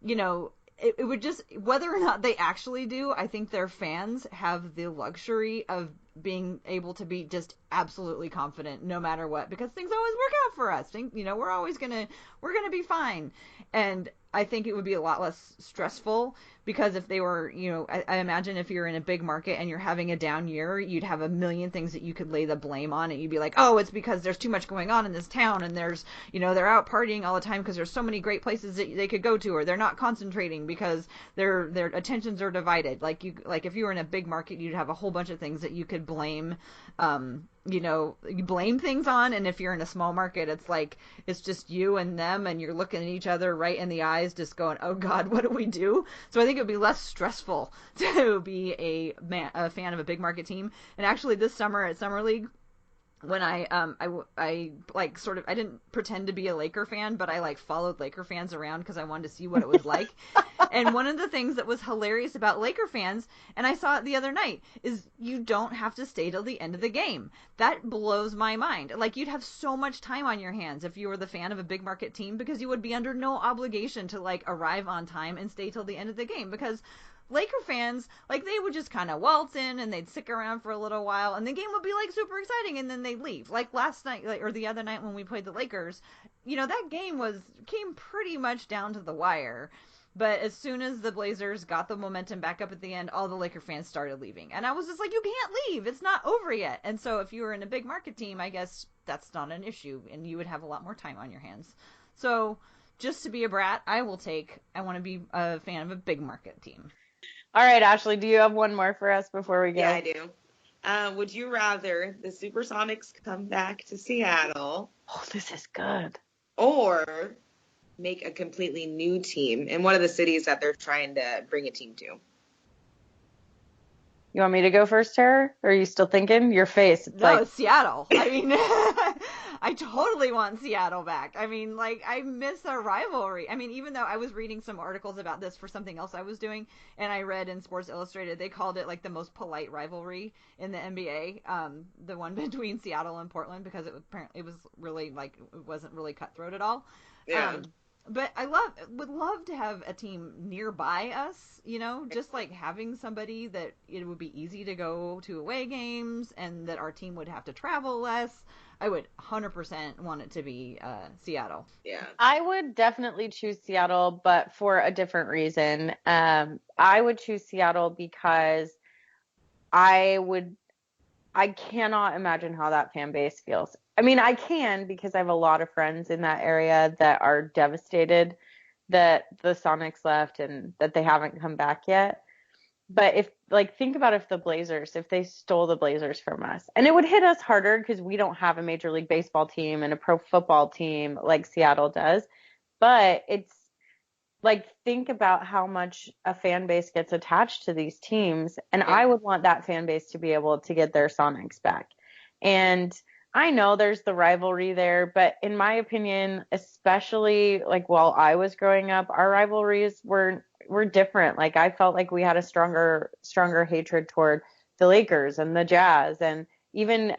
it would just, whether or not they actually do, I think their fans have the luxury of being able to be just absolutely confident no matter what, because things always work out for us. We're going to be fine. And I think it would be a lot less stressful, because if they were, I imagine if you're in a big market and you're having a down year, you'd have a million things that you could lay the blame on, and you'd be like, oh, it's because there's too much going on in this town, and there's, they're out partying all the time because there's so many great places that they could go to, or they're not concentrating because their attentions are divided. Like if you were in a big market, you'd have a whole bunch of things that you could blame, you blame things on. And if you're in a small market, it's like, it's just you and them, and you're looking at each other right in the eyes, just going, oh God, what do we do? So I think it would be less stressful to be a fan of a big market team. And actually this summer at Summer League, when I like sort of, I didn't pretend to be a Laker fan, but I like followed Laker fans around because I wanted to see what it was like. And one of the things that was hilarious about Laker fans, and I saw it the other night, is you don't have to stay till the end of the game. That blows my mind. Like, you'd have so much time on your hands if you were the fan of a big market team, because you would be under no obligation to like arrive on time and stay till the end of the game, because Laker fans, like, they would just kind of waltz in and they'd stick around for a little while, and the game would be like super exciting, and then they'd leave. Like last night, or the other night when we played the Lakers, that game came pretty much down to the wire. But as soon as the Blazers got the momentum back up at the end, all the Laker fans started leaving. And I was just like, you can't leave. It's not over yet. And so if you were in a big market team, I guess that's not an issue, and you would have a lot more time on your hands. So just to be a brat, I want to be a fan of a big market team. All right, Ashley, do you have one more for us before we go? Yeah, I do. Would you rather the Supersonics come back to Seattle? Oh, this is good. Or make a completely new team in one of the cities that they're trying to bring a team to? You want me to go first, Tara? Or are you still thinking? Your face. It's Seattle. I mean, I totally want Seattle back. I mean, like, I miss a rivalry. I mean, even though I was reading some articles about this for something else I was doing, and I read in Sports Illustrated, they called it like the most polite rivalry in the NBA, the one between Seattle and Portland, because it was really like, it wasn't really cutthroat at all. Yeah. But I would love to have a team nearby us, just like having somebody that it would be easy to go to away games, and that our team would have to travel less. I would 100% want it to be Seattle. Yeah. I would definitely choose Seattle, but for a different reason. I would choose Seattle because I cannot imagine how that fan base feels. I mean, I can, because I have a lot of friends in that area that are devastated that the Sonics left and that they haven't come back yet. But think about if they stole the Blazers from us, and it would hit us harder because we don't have a Major League Baseball team and a pro football team like Seattle does. But it's like, think about how much a fan base gets attached to these teams. And I would want that fan base to be able to get their Sonics back. And I know there's the rivalry there, but in my opinion, especially like while I was growing up, our rivalries were different. Like, I felt like we had a stronger hatred toward the Lakers and the Jazz, and even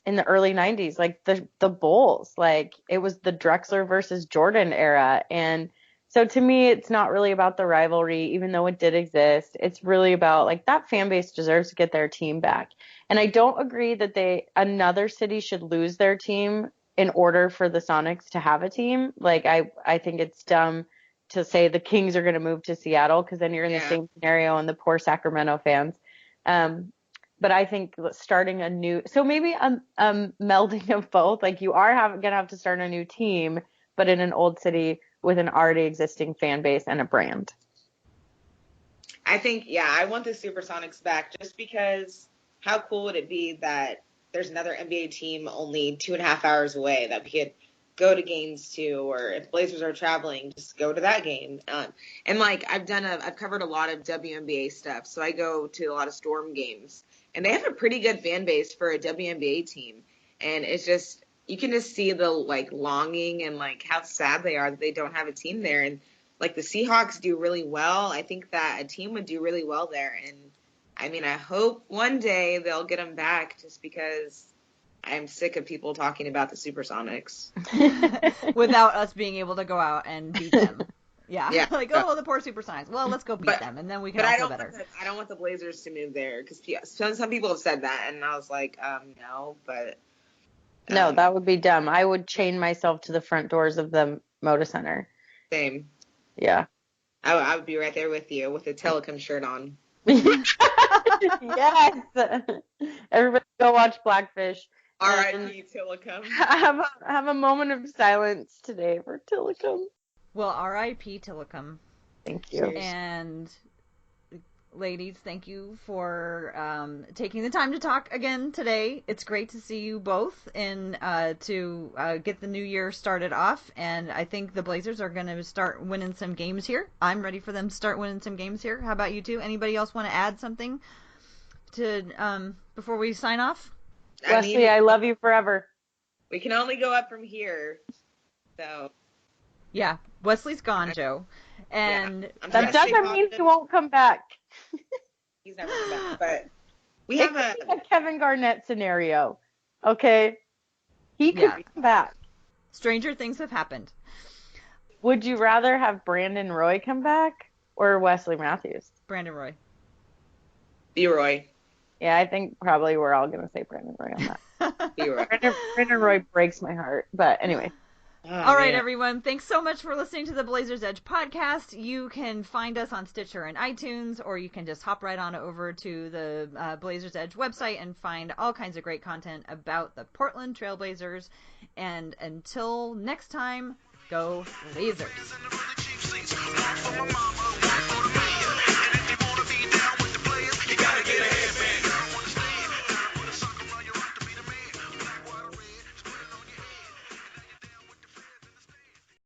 in the early 90s, like the Bulls, like it was the Drexler versus Jordan era. And so to me, it's not really about the rivalry, even though it did exist. It's really about, like, that fan base deserves to get their team back. And I don't agree that another city should lose their team in order for the Sonics to have a team. Like, I think it's dumb to say the Kings are going to move to Seattle, because then you're in the same scenario and the poor Sacramento fans. But I think starting a new, so maybe a melding of both. Like, you are going to have to start a new team, but in an old city with an already existing fan base and a brand. I think, I want the Supersonics back, just because how cool would it be that there's another NBA team only 2.5 hours away that we could go to games to, or if Blazers are traveling, just go to that game. And like, I've covered a lot of WNBA stuff, so I go to a lot of Storm games, and they have a pretty good fan base for a WNBA team. And it's just, you can just see the like longing and like how sad they are that they don't have a team there. And like, the Seahawks do really well. I think that a team would do really well there. And I mean, I hope one day they'll get them back, just because I'm sick of people talking about the Supersonics without us being able to go out and beat them. Yeah. Like, oh, the poor Supersonics. Well, let's go beat them, and then we can all feel better. I don't want the Blazers to move there, because some people have said that, and I was like, no, but... No, that would be dumb. I would chain myself to the front doors of the Moda Center. Same. Yeah. I would be right there with you with a Telecom shirt on. Yes. Everybody go watch Blackfish. R.I.P. Telecom. Have a moment of silence today for Telecom. Well, R.I.P. Telecom. Thank you. Cheers. And ladies, thank you for taking the time to talk again today. It's great to see you both and to get the new year started off. And I think the Blazers are going to start winning some games here. I'm ready for them to start winning some games here. How about you two? Anybody else want to add something to before we sign off? Wesley, I love you forever. We can only go up from here. So. Yeah, Wesley's gone, Joe. And that doesn't mean he won't come back. He's never come back. But we have a Kevin Garnett scenario. Okay? He could come back. Stranger things have happened. Would you rather have Brandon Roy come back or Wesley Matthews? Brandon Roy. B-Roy. Yeah, I think probably we're all going to say Brandon Roy on that. B-Roy. Brandon Roy breaks my heart. But anyway. All right, everyone. Thanks so much for listening to the Blazers Edge podcast. You can find us on Stitcher and iTunes, or you can just hop right on over to the Blazers Edge website and find all kinds of great content about the Portland Trailblazers. And until next time, go Blazers.